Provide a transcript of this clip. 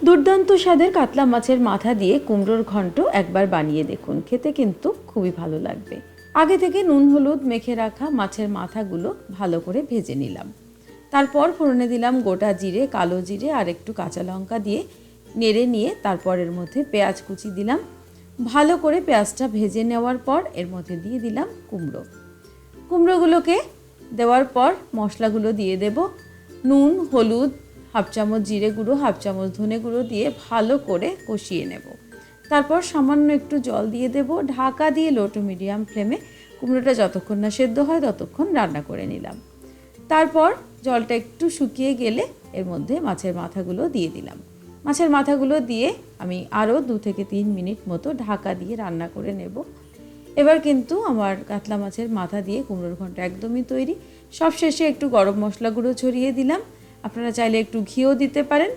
দুর্দান্ত স্বাদের কাতলা মাছের মাথা দিয়ে কুমড়োর ঘন্ট একবার বানিয়ে দেখুন, খেতে কিন্তু খুবই ভালো লাগবে। আগে থেকে নুন হলুদ মেখে রাখা মাছের মাথাগুলো ভালো করে ভেজে নিলাম। তারপর ফোড়নে দিলাম গোটা জিরে, কালো জিরে আর একটু কাঁচা লঙ্কা দিয়ে নেড়ে নিয়ে তারপর এর মধ্যে পেঁয়াজ কুচি দিলাম। ভালো করে পেঁয়াজটা ভেজে নেওয়ার পর এর মধ্যে দিয়ে দিলাম কুমড়োগুলোকে দেওয়ার পর মশলাগুলো দিয়ে দেব। নুন, হলুদ, হাফ চামচ জিরে গুঁড়ো, হাফ চামচ ধনে গুঁড়ো দিয়ে ভালো করে কষিয়ে নেব। তারপর সামান্য একটু জল দিয়ে দেব। ঢাকা দিয়ে লো টু মিডিয়াম ফ্লেমে কুমড়োটা যতক্ষণ না সেদ্ধ হয় ততক্ষণ রান্না করে নিলাম। তারপর জলটা একটু শুকিয়ে গেলে এর মধ্যে মাছের মাথাগুলো দিয়ে দিলাম। মাছের মাথাগুলো দিয়ে আমি আরও 2 থেকে 3 মিনিট মতো ঢাকা দিয়ে রান্না করে নেব। এবার কিন্তু আমার কাতলা মাছের মাথা দিয়ে কুমড়োর ঘন্ট একদমই তৈরি। সব শেষে একটু গরম মশলা গুঁড়ো ছড়িয়ে দিলাম। আপনারা চাইলে একটু ঘিও দিতে পারেন।